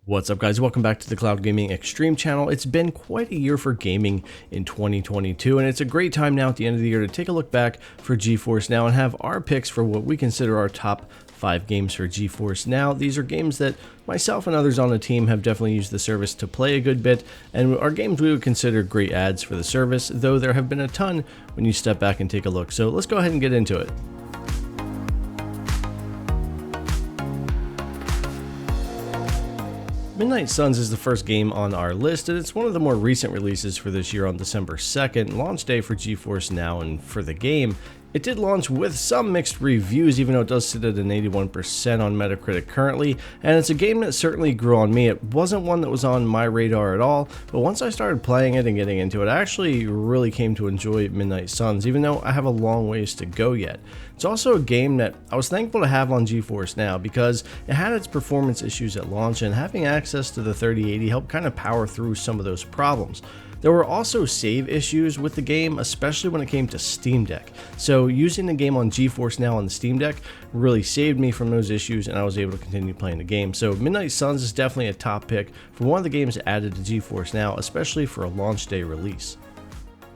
What's up, guys? Welcome back to the Cloud Gaming Extreme channel. It's been quite a year for gaming in 2022, and it's a great time now at the end of the year to take a look back for GeForce Now and have our picks for what we consider our top 5 games for GeForce Now. These are games that myself and others on the team have definitely used the service to play a good bit, and are games we would consider great adds for the service, though there have been a ton when you step back and take a look. So let's go ahead and get into it. Midnight Suns is the first game on our list, and it's one of the more recent releases for this year on December 2nd, launch day for GeForce Now. And for the game, it did launch with some mixed reviews, even though it does sit at an 81% on Metacritic currently, and it's a game that certainly grew on me. It wasn't one that was on my radar at all, but once I started playing it and getting into it, I actually really came to enjoy Midnight Suns, even though I have a long ways to go yet. It's also a game that I was thankful to have on GeForce Now because it had its performance issues at launch, and having access to the 3080 helped kind of power through some of those problems. There were also save issues with the game, especially when it came to Steam Deck. So using the game on GeForce Now on the Steam Deck really saved me from those issues, and I was able to continue playing the game. So Midnight Suns is definitely a top pick for one of the games added to GeForce Now, especially for a launch day release.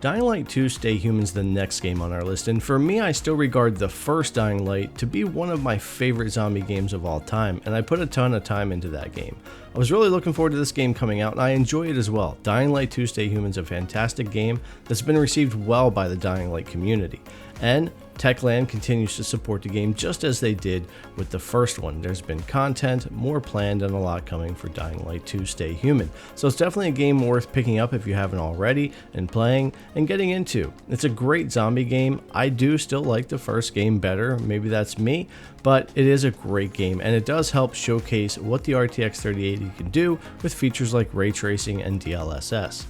Dying Light 2 Stay Human's the next game on our list, and for me, I still regard the first Dying Light to be one of my favorite zombie games of all time, and I put a ton of time into that game. I was really looking forward to this game coming out, and I enjoy it as well. Dying Light 2 Stay Human's a fantastic game that's been received well by the Dying Light community, and Techland continues to support the game just as they did with the first one. There's been content, more planned, and a lot coming for Dying Light 2 Stay Human. So it's definitely a game worth picking up if you haven't already, and playing and getting into. It's a great zombie game. I do still like the first game better, maybe that's me, but it is a great game, and it does help showcase what the RTX 3080 can do with features like ray tracing and DLSS.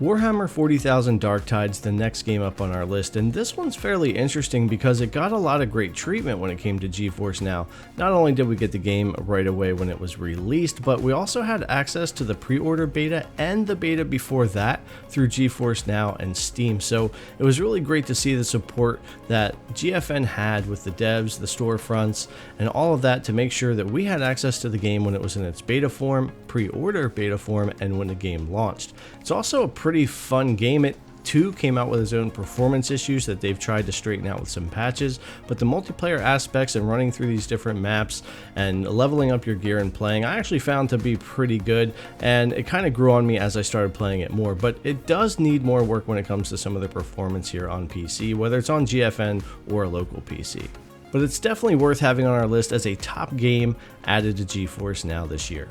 Warhammer 40,000 Dark Tide's the next game up on our list, and this one's fairly interesting because it got a lot of great treatment when it came to GeForce Now. Not only did we get the game right away when it was released, but we also had access to the pre-order beta and the beta before that through GeForce Now and Steam. So it was really great to see the support that GFN had with the devs, the storefronts, and all of that to make sure that we had access to the game when it was in its beta form, pre-order beta form, and when the game launched. It's also a pretty fun game. It too came out with its own performance issues that they've tried to straighten out with some patches, but the multiplayer aspects and running through these different maps and leveling up your gear and playing, I actually found to be pretty good, and it kind of grew on me as I started playing it more. But it does need more work when it comes to some of the performance here on PC, whether it's on GFN or a local PC. But it's definitely worth having on our list as a top game added to GeForce Now this year.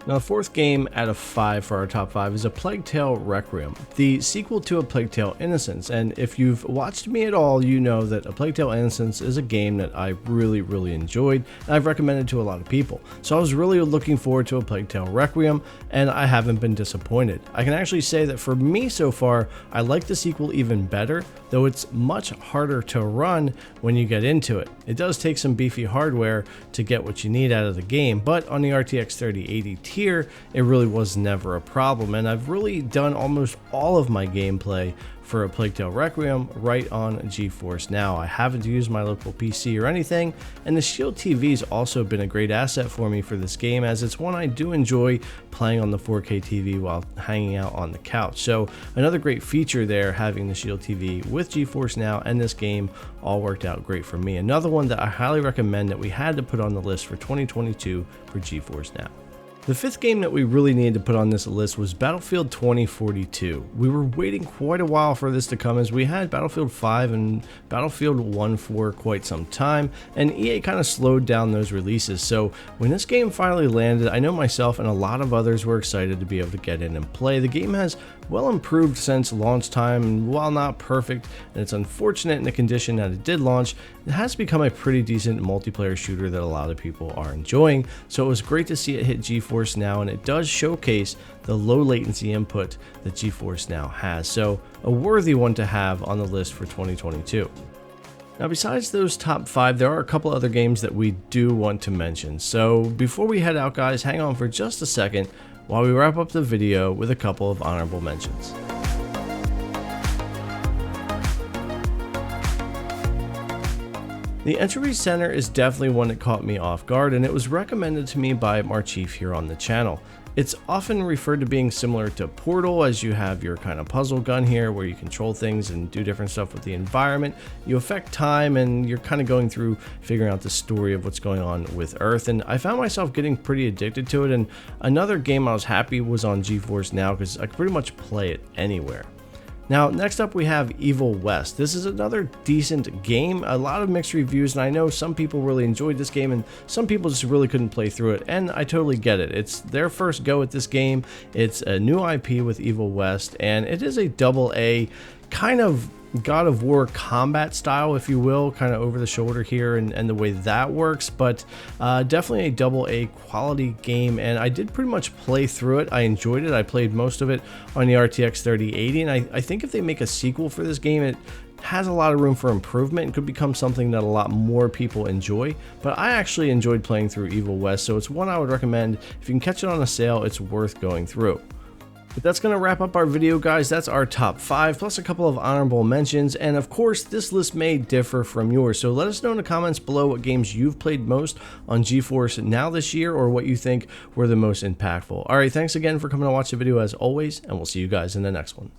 Now, the fourth game out of 5 for our top 5 is A Plague Tale Requiem, the sequel to A Plague Tale Innocence. And if you've watched me at all, you know that A Plague Tale Innocence is a game that I really enjoyed, and I've recommended to a lot of people. So I was really looking forward to A Plague Tale Requiem, and I haven't been disappointed. I can actually say that for me so far, I like the sequel even better, though it's much harder to run when you get into it. It does take some beefy hardware to get what you need out of the game, but on the RTX 3080 tier, it really was never a problem, and I've really done almost all of my gameplay for A Plague Tale Requiem right on GeForce Now. I haven't used my local PC or anything, and the Shield TV's also been a great asset for me for this game, as it's one I do enjoy playing on the 4K TV while hanging out on the couch. So another great feature there, having the Shield TV with GeForce Now and this game all worked out great for me. Another one that I highly recommend that we had to put on the list for 2022 for GeForce Now. The fifth game that we really needed to put on this list was Battlefield 2042. We were waiting quite a while for this to come, as we had Battlefield 5 and Battlefield 1 for quite some time, and EA kind of slowed down those releases. So when this game finally landed, I know myself and a lot of others were excited to be able to get in and play. The game has well improved since launch time, and while not perfect, and it's unfortunate in the condition that it did launch, it has become a pretty decent multiplayer shooter that a lot of people are enjoying. So it was great to see it hit GeForce Now, and it does showcase the low latency input that GeForce Now has. So a worthy one to have on the list for 2022. Now, besides those top 5, there are a couple other games that we do want to mention. So before we head out, guys, hang on for just a second while we wrap up the video with a couple of honorable mentions. The Entropy Center is definitely one that caught me off guard, and it was recommended to me by Marchief here on the channel. It's often referred to being similar to Portal, as you have your kind of puzzle gun here where you control things and do different stuff with the environment. You affect time and you're kind of going through figuring out the story of what's going on with Earth, and I found myself getting pretty addicted to it. And another game I was happy was on GeForce NOW because I could pretty much play it anywhere. Now, next up we have Evil West. This is another decent game, a lot of mixed reviews, and I know some people really enjoyed this game and some people just really couldn't play through it, and I totally get it. It's their first go at this game. It's a new IP with Evil West, and it is a AA kind of God of War combat style, if you will, kind of over the shoulder here and the way that works, but definitely a AA quality game, and I did pretty much play through it. I enjoyed it. I played most of it on the RTX 3080, and I think if they make a sequel for this game, it has a lot of room for improvement and could become something that a lot more people enjoy. But I actually enjoyed playing through Evil West, so it's one I would recommend. If you can catch it on a sale, it's worth going through. But that's going to wrap up our video, guys. That's our top 5 plus a couple of honorable mentions, and of course this list may differ from yours, so let us know in the comments below what games you've played most on GeForce NOW this year, or what you think were the most impactful. Alright, thanks again for coming to watch the video as always, and we'll see you guys in the next one.